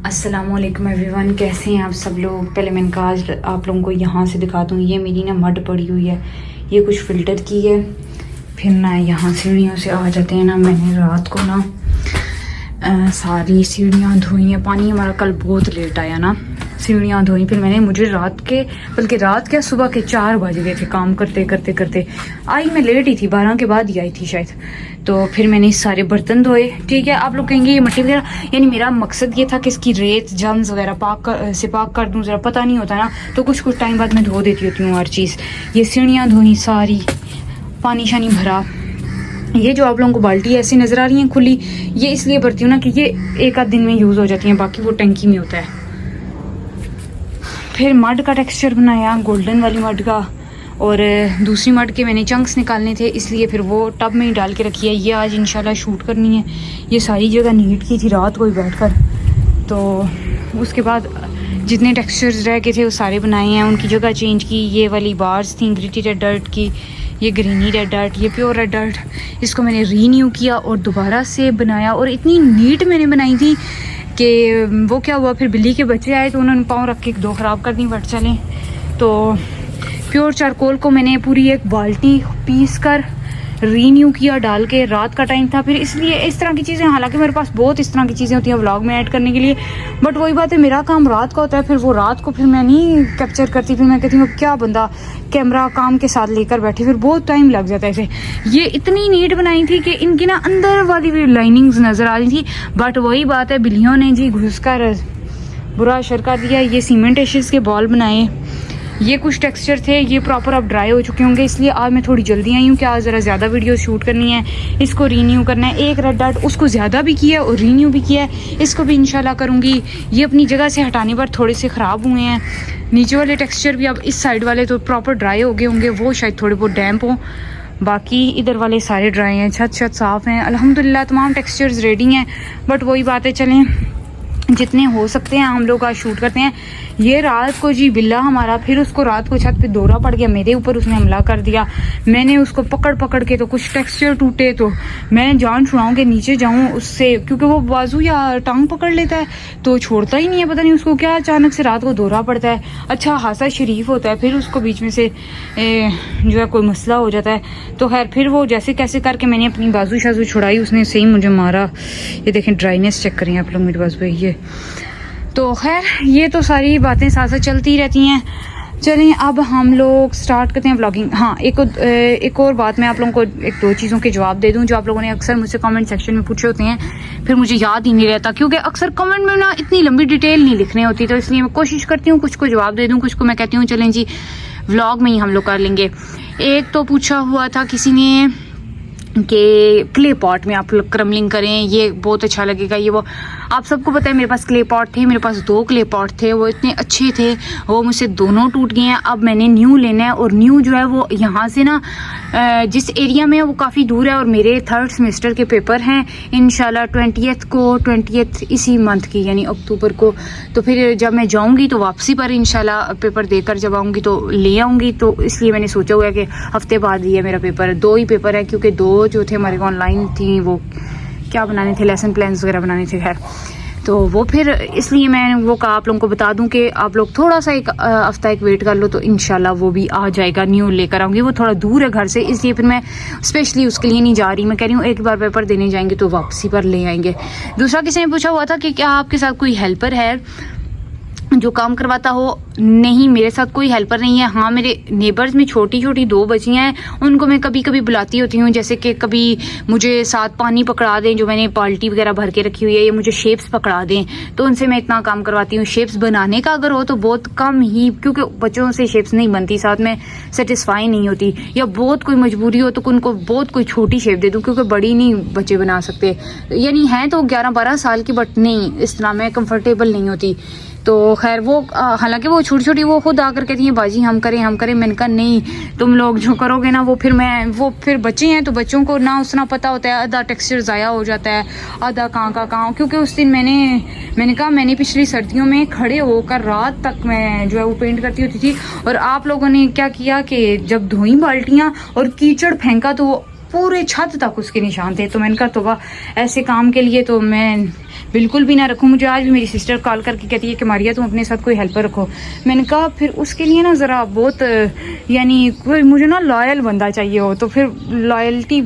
अस्सलामुअलैकुम एवरीवन, कैसे हैं आप सब लोग। पहले मैंने कहा आज आप लोगों को यहाँ से दिखा दूँ। ये मेरी ना मड पड़ी हुई है, ये कुछ फ़िल्टर की है। फिर ना यहाँ सीढ़ियों से आ जाते हैं ना। मैंने रात को ना सारी सीढ़ियाँ धोई हैं। पानी हमारा कल बहुत लेट आया ना, सीढ़ियाँ धोई। फिर मैंने मुझे रात के सुबह के 4 बज गए थे काम करते करते करते। आई मैं लेट ही थी, 12 के बाद ही आई थी शायद। तो फिर मैंने सारे बर्तन धोए। ठीक है, आप लोग कहेंगे ये मिट्टी वगैरह, यानी मेरा मकसद ये था कि इसकी रेत जम्स वगैरह पाक कर दूँ। ज़रा पता नहीं होता ना, तो कुछ टाइम बाद मैं धो देती होती हूँ हर चीज़। ये सीढ़ियाँ धोई सारी, पानी शानी भरा। ये जो आप लोगों को बाल्टी ऐसी नज़र आ रही है खुली, ये इसलिए भरती हूँ ना कि ये एक आध दिन में यूज़ हो जाती हैं, बाकी वो टंकी में होता है। फिर मड का टेक्सचर बनाया, गोल्डन वाली मड का, और दूसरी मड के मैंने चंक्स निकालने थे, इसलिए फिर वो टब में ही डाल के रखी है। ये आज इंशाल्लाह शूट करनी है। ये सारी जगह नीट की थी रात को ही बैठकर। तो उसके बाद जितने टेक्सचर्स रह गए थे वो सारे बनाए हैं, उनकी जगह चेंज की। ये वाली बार्स थी ग्रिटी रेड डर्ट की, ये ग्रीनी रेड डर्ट, ये प्योर रेड डर्ट। इसको मैंने रीन्यू किया और दोबारा से बनाया, और इतनी नीट मैंने बनाई थी कि वो क्या हुआ, फिर बिल्ली के बच्चे आए तो उन्होंने पाँव रख के 2 ख़राब कर दी, बट चलें। तो प्योर चारकोल को मैंने पूरी एक बाल्टी पीस कर रीन्यू किया डाल के। रात का टाइम था, फिर इसलिए इस तरह की चीज़ें, हालांकि मेरे पास बहुत इस तरह की चीज़ें होती हैं व्लॉग में ऐड करने के लिए, बट वही बात है मेरा काम रात का होता है। फिर वो रात को फिर मैं नहीं कैप्चर करती। फिर मैं कहती हूँ क्या बंदा कैमरा काम के साथ लेकर बैठे, फिर बहुत टाइम लग जाता है इसे। ये इतनी नीट बनाई थी कि इनकी ना अंदर वाली भी लाइनिंग्स नज़र आ रही थी, बट वही बात है बिल्लियों ने जी घुस कर बुरा असर कर दिया। ये सीमेंट एशेस के बॉल बनाए। ये कुछ टेक्सचर थे, ये प्रॉपर अब ड्राई हो चुके होंगे, इसलिए आज मैं थोड़ी जल्दी आई हूँ कि आज ज़रा ज़्यादा वीडियो शूट करनी है। इसको रीन्यू करना है। एक रेड डॉट उसको ज़्यादा भी किया और रीन्यू भी किया है, इसको भी इंशाल्लाह करूँगी। ये अपनी जगह से हटाने पर थोड़े से ख़राब हुए हैं। नीचे वाले टेक्सचर भी, अब इस साइड वाले तो प्रॉपर ड्राई हो गए होंगे, वो शायद थोड़े बहुत डैम्प हों, बाकी इधर वाले सारे ड्राई हैं। छत साफ़ हैं अल्हम्दुलिल्लाह, तमाम टेक्सचर्स रेडी हैं। बट वही बात है, चलें जितने हो सकते हैं हम लोग आज शूट करते हैं। ये रात को जी बिल्ला हमारा, फिर उसको रात को छत पे दौरा पड़ गया, मेरे ऊपर उसने हमला कर दिया। मैंने उसको पकड़ के, तो कुछ टेक्सचर टूटे, तो मैं जान छुड़ाऊँ कि नीचे जाऊँ उससे, क्योंकि वो बाजू या टांग पकड़ लेता है तो छोड़ता ही नहीं है। पता नहीं उसको क्या अचानक से रात को दौरा पड़ता है। अच्छा खासा शरीफ होता है, फिर उसको बीच में से जो है कोई मसला हो जाता है। तो खैर फिर वो जैसे कैसे करके मैंने अपनी बाजू शाजू छुड़ाई, उसने सही मुझे मारा। ये देखें ड्राइनेस चेक करें आप लोग मेरे बाजू पे। ये तो खैर ये तो सारी बातें साथ साथ चलती रहती हैं। चलें अब हम लोग स्टार्ट करते हैं व्लॉगिंग। हाँ, एक और बात, मैं आप लोगों को 1-2 चीज़ों के जवाब दे दूं जो आप लोगों ने अक्सर मुझसे कमेंट सेक्शन में पूछे होते हैं, फिर मुझे याद ही नहीं रहता, क्योंकि अक्सर कमेंट में ना इतनी लंबी डिटेल नहीं लिखनी होती, तो इसलिए मैं कोशिश करती हूँ कुछ को जवाब दे दूँ, कुछ को मैं कहती हूँ चलें जी व्लॉग में ही हम लोग कर लेंगे। एक तो पूछा हुआ था किसी ने कि क्ले पॉट में आप लोग क्रमलिंग करें, ये बहुत अच्छा लगेगा। ये वो आप सबको पता है मेरे पास क्ले पॉट थे, मेरे पास 2 क्ले पॉट थे, वो इतने अच्छे थे, वो मुझसे दोनों टूट गए हैं। अब मैंने न्यू लेना है, और न्यू जो है वो यहाँ से ना जिस एरिया में है वो काफ़ी दूर है, और मेरे 3rd सेमेस्टर के पेपर हैं इंशाल्लाह 20th इसी मंथ की, यानी अक्टूबर को। तो फिर जब मैं जाऊँगी तो वापसी पर इंशाल्लाह पेपर देकर जब आऊँगी तो ले आऊँगी। तो इसलिए मैंने सोचा हुआ है कि हफ्ते बाद ही है मेरा पेपर। 2 ही पेपर है, क्योंकि 2 जो थे हमारे ऑनलाइन थी, वो क्या बनाने थे, लेसन प्लान्स वगैरह बनाने थे। खैर तो वो फिर इसलिए मैं वो कहा आप लोगों को बता दूं कि आप लोग थोड़ा सा एक हफ्ता एक वेट कर लो, तो इंशाल्लाह वो भी आ जाएगा। न्यू लेकर आऊँगी, वो थोड़ा दूर है घर से, इसलिए फिर मैं स्पेशली उसके लिए नहीं जा रही। मैं कह रही हूँ एक बार पेपर देने जाएंगे तो वापसी पर ले आएंगे। दूसरा किसी ने पूछा हुआ था कि क्या आपके साथ कोई हेल्पर है जो काम करवाता हो। नहीं, मेरे साथ कोई हेल्पर नहीं है। हाँ, मेरे नेबर्स में छोटी 2 बच्चियाँ हैं, उनको मैं कभी कभी बुलाती होती हूँ, जैसे कि कभी मुझे साथ पानी पकड़ा दें, जो मैंने बाल्टी वगैरह भर के रखी हुई है, या मुझे शेप्स पकड़ा दें, तो उनसे मैं इतना काम करवाती हूँ। शेप्स बनाने का अगर हो तो बहुत कम ही, क्योंकि बच्चों से शेप्स नहीं बनती, साथ में सेटिस्फाई नहीं होती, या बहुत कोई मजबूरी हो तो उनको बहुत कोई छोटी शेप दे दूँ, क्योंकि बड़ी नहीं बच्चे बना सकते। यानी हैं तो 11-12 साल की, बट नहीं इस तरह मैं कंफर्टेबल नहीं होती। तो खैर वो हालांकि वो छोटी वो खुद आकर कहती हैं बाजी हम करें। मैंने कहा नहीं, तुम लोग जो करोगे ना वो फिर बच्चे हैं तो बच्चों को ना उतना पता होता है, आधा टेक्सचर ज़ाया हो जाता है, आधा कहाँ। क्योंकि उस दिन मैंने कहा मैंने पिछली सर्दियों में खड़े होकर रात तक मैं जो है वो पेंट करती होती थी, और आप लोगों ने क्या किया कि जब धोई बाल्टियाँ और कीचड़ फेंका तो वो पूरे छत तक उसके निशान थे। तो मैंने कहा तो वाह, ऐसे काम के लिए तो मैं बिल्कुल भी ना रखूँ। मुझे आज भी मेरी सिस्टर कॉल करके कहती है कि मारिया तुम अपने साथ कोई हेल्पर रखो। मैंने कहा फिर उसके लिए ना ज़रा बहुत यानी कोई मुझे ना लॉयल बंदा चाहिए हो, तो फिर लॉयल्टी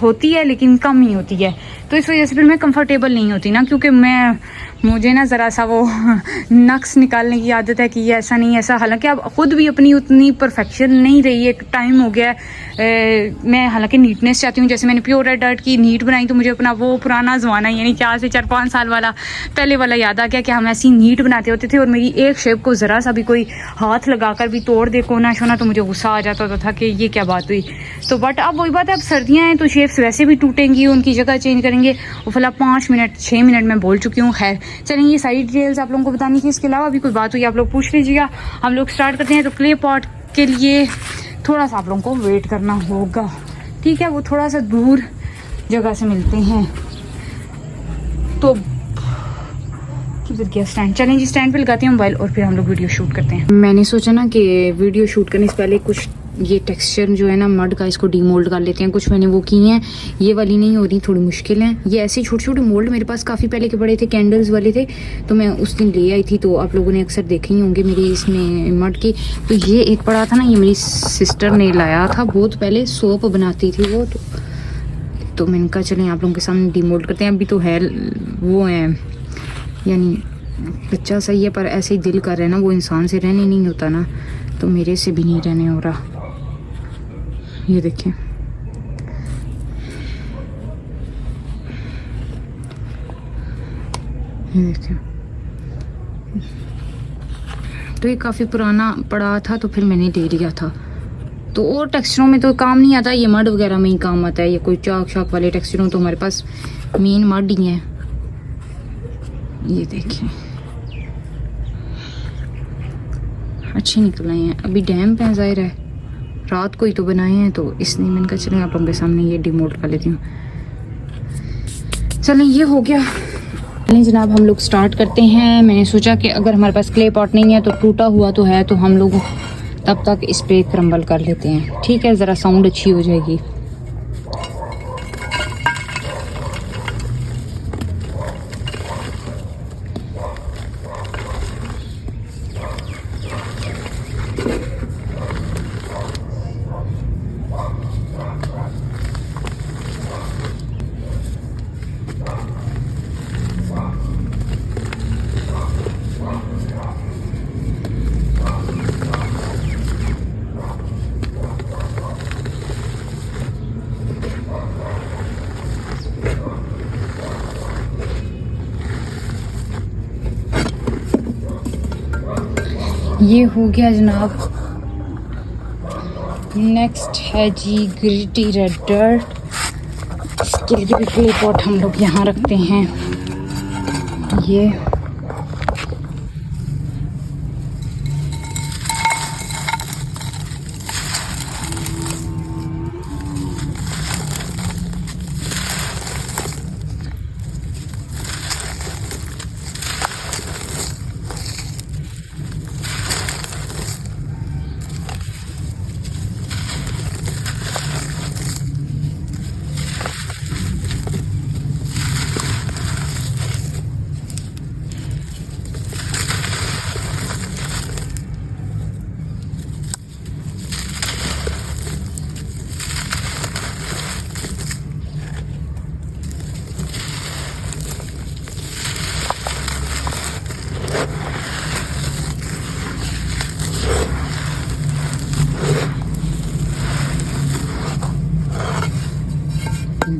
होती है लेकिन कम ही होती है। तो इस वजह से फिर मैं कंफर्टेबल नहीं होती ना, क्योंकि मुझे ना ज़रा सा वो नक्स निकालने की आदत है कि ये ऐसा नहीं ऐसा। हालांकि अब ख़ुद भी अपनी उतनी परफेक्शन नहीं रही, एक टाइम हो गया मैं हालांकि नीटनेस चाहती हूँ। जैसे मैंने प्योर रेड आर्ट की नीट बनाई तो मुझे अपना वो पुराना ज़माना यानी 4 से 4-5 साल वाला पहले वाला याद आ गया कि हम ऐसी नीट बनाते होते थे और मेरी एक शेप को ज़रा सा भी कोई हाथ लगाकर भी तोड़ दे कोना शोना तो मुझे गुस्सा आ जाता था कि ये क्या बात हुई। तो बट अब वही बात है, अब सर्दियाँ हैं तो शेप्स वैसे भी टूटेंगी, उनकी जगह चेंज करेंगे। वो फिलहाल 5 मिनट 6 मिनट में बोल चुकी हूँ। खैर चलें, ये सारी डिटेल्स आप लोगों को बतानी थी। इसके अलावा भी कोई बात हुई आप लोग पूछ लीजिएगा। हम लोग स्टार्ट करते हैं। तो क्ले पॉट के लिए थोड़ा सा आप लोगों को वेट करना होगा, ठीक है। वो थोड़ा सा दूर जगह से मिलते हैं। तो किधर गया स्टैंड? चलें जी, स्टैंड पे लगाते हैं मोबाइल और फिर हम लोग वीडियो शूट करते हैं। मैंने सोचा ना कि वीडियो शूट करने से पहले कुछ ये टेक्सचर जो है ना मड का, इसको डीमोल्ड कर लेते हैं। कुछ मैंने वो की हैं, ये वाली नहीं हो रही, थोड़ी मुश्किल है। ये ऐसे छोटे छोटे मोल्ड मेरे पास काफ़ी पहले के बड़े थे, कैंडल्स वाले थे, तो मैं उस दिन ले आई थी। तो आप लोगों ने अक्सर देखे ही होंगे मेरी इसमें मड की। तो ये एक पड़ा था ना, ये मेरी सिस्टर ने लाया था बहुत पहले, सोप बनाती थी वो। तो मैंने कहा चलें आप लोगों के सामने डीमोल्ड करते हैं। अभी तो है वो है यानी बच्चा सही है, पर ऐसे ही दिल कर रहा है ना, वो इंसान से रहने नहीं होता ना, तो मेरे से भी नहीं रहने हो रहा। ये देखें, ये देखें। तो ये काफ़ी पुराना पड़ा था तो फिर मैंने दे दिया था। तो और टेक्सचरों में तो काम नहीं आता, ये मड वगैरह में ही काम आता है। ये कोई चाक शाक वाले टेक्सचरों तो हमारे पास मेन मड ही है। ये देखें, अच्छे निकल आए हैं। अभी डैम्प है, ज़ाहिर है रात को ही तो बनाए हैं, तो इसलिए मैंने कहा चलें आप लोगों के सामने ये डिमोल्ड कर लेती हूँ। चलें, ये हो गया। चलें जनाब, हम लोग स्टार्ट करते हैं। मैंने सोचा कि अगर हमारे पास क्ले पॉट नहीं है तो टूटा हुआ तो है, तो हम लोग तब तक इस पर क्रम्बल कर लेते हैं, ठीक है। ज़रा साउंड अच्छी हो जाएगी। ये हो गया जनाब। नेक्स्ट है जी ग्रिटी रेड डर्ट। इसके लिए भी क्ले पॉट हम लोग यहाँ रखते हैं।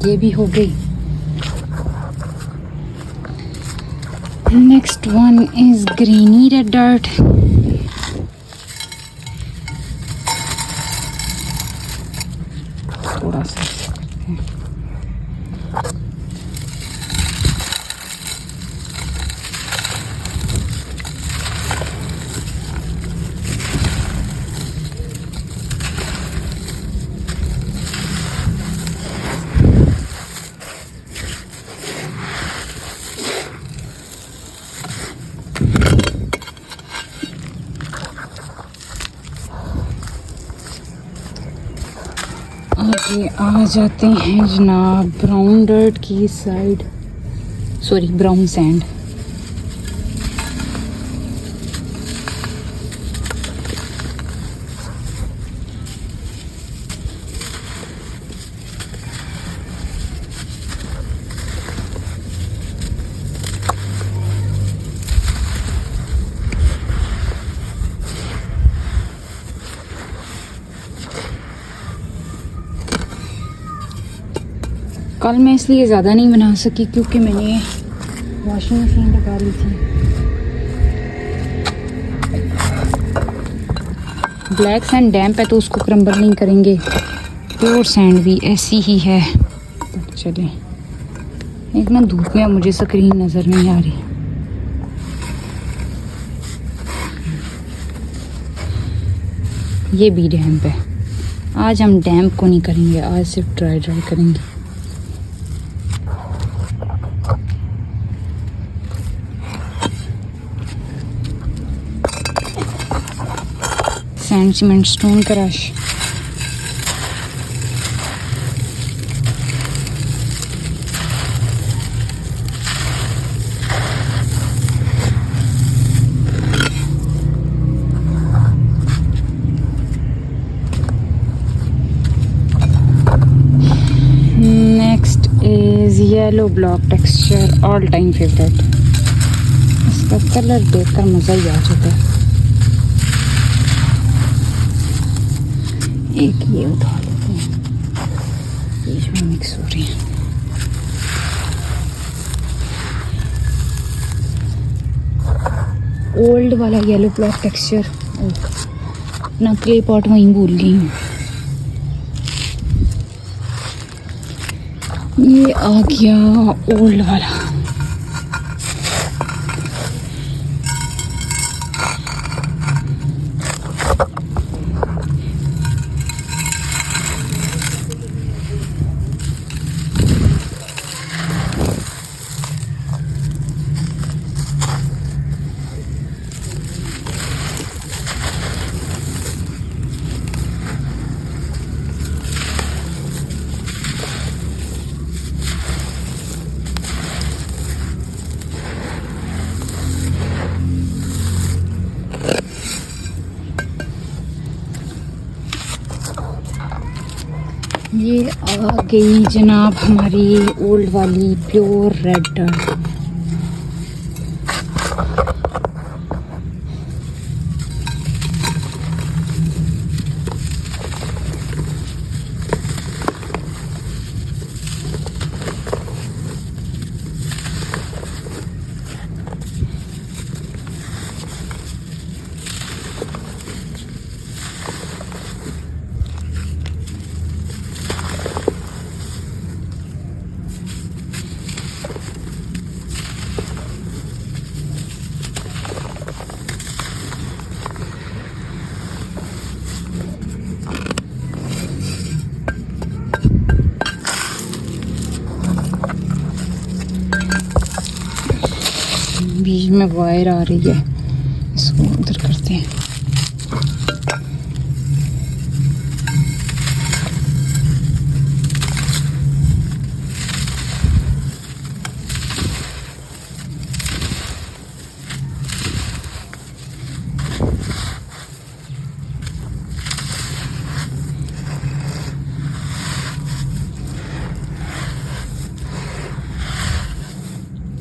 ये भी हो गई। Next one is greeny red dirt. थोड़ा सा ये आ जाते हैं जनाब ब्राउन डर्ट की साइड, सॉरी ब्राउन सैंड। कल मैं इसलिए ज़्यादा नहीं बना सकी क्योंकि मैंने वॉशिंग मशीन लगा ली थी। ब्लैक सैंड डैम्प है तो उसको क्रम्बल नहीं करेंगे, प्योर सैंड भी ऐसी ही है। तो चले, एक ना धूप में मुझे स्क्रीन नज़र नहीं आ रही। ये भी डैम्प है। आज हम डैम्प को नहीं करेंगे, आज सिर्फ ड्राई करेंगे। सैंड सीमेंट स्टोन का rush. Next is yellow block texture, all time favourite. इसका कलर देखकर मज़ा ही आ जाता है। एक ये उठा लेते हैं, बीच में मिक्स हो रही है। ओल्ड वाला येलो ब्लॉक टेक्सचर, अपना क्ले पॉट वहीं भूल गई हूँ। ये आ गया ओल्ड वाला। ये आ गई जनाब हमारी ओल्ड वाली प्योर रेड डर्ट। बीच में वायर आ रही है, इसको उधर करते हैं।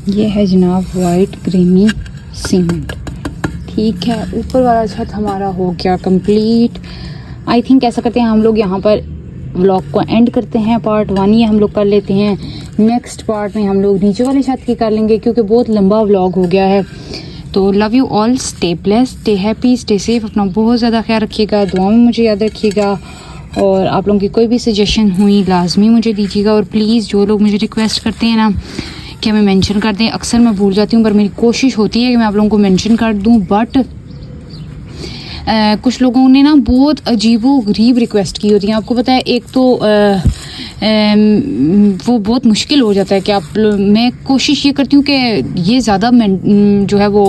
ये है जनाब वाइट क्रीमी सीमेंट। ठीक है, ऊपर वाला छत हमारा हो गया कंप्लीट। आई थिंक ऐसा करते हैं हम लोग यहाँ पर व्लॉग को एंड करते हैं। पार्ट 1 ये हम लोग कर लेते हैं। नेक्स्ट पार्ट में हम लोग नीचे वाले छत की कर लेंगे क्योंकि बहुत लंबा व्लॉग हो गया है। तो love you all, stay blessed, stay happy, stay safe. अपना बहुत ज़्यादा ख्याल रखिएगा, दुआ में मुझे याद रखिएगा। और आप लोगों की कोई भी सजेशन हुई लाजमी मुझे दीजिएगा। और प्लीज़ जो लोग मुझे रिक्वेस्ट करते हैं ना कि हमें मेंशन कर दें, अक्सर मैं भूल जाती हूँ, पर मेरी कोशिश होती है कि मैं आप लोगों को मेंशन कर दूँ। बट कुछ लोगों ने ना बहुत अजीबो-गरीब रिक्वेस्ट की होती है। आपको पता है, एक तो वो बहुत मुश्किल हो जाता है कि मैं कोशिश ये करती हूँ कि ये ज़्यादा जो है वो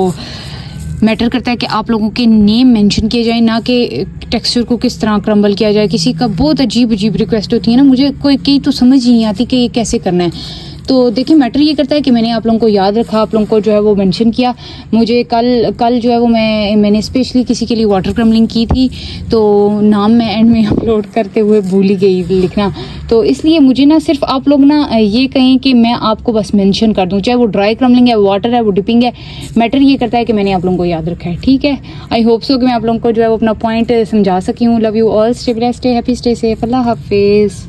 मैटर करता है कि आप लोगों के नेम मेंशन किए जाए, ना कि टेक्सचर को किस तरह क्रम्बल किया जाए। किसी का बहुत अजीब अजीब रिक्वेस्ट होती है ना, मुझे कोई कई तो समझ ही नहीं आती कि ये कैसे करना है। तो देखिए मैटर ये करता है कि मैंने आप लोगों को याद रखा, आप लोगों को जो है वो मेंशन किया। मुझे कल जो है वो मैंने स्पेशली किसी के लिए वाटर क्रम्बलिंग की थी, तो नाम मैं एंड में अपलोड करते हुए भूल ही गई लिखना। तो इसलिए मुझे ना सिर्फ आप लोग ना ये कहें कि मैं आपको बस मेंशन कर दूं, चाहे वो ड्राई क्रम्बलिंग है, वाटर है, वो डिपिंग है। मैटर ये करता है कि मैंने आप लोगों को याद रखा है, ठीक है। आई होप सो कि मैं आप लोगों को जो है वो अपना पॉइंट समझा सकी हूँ। Love you all, stay blessed, stay happy, stay safe, अल्लाह हाफिज़।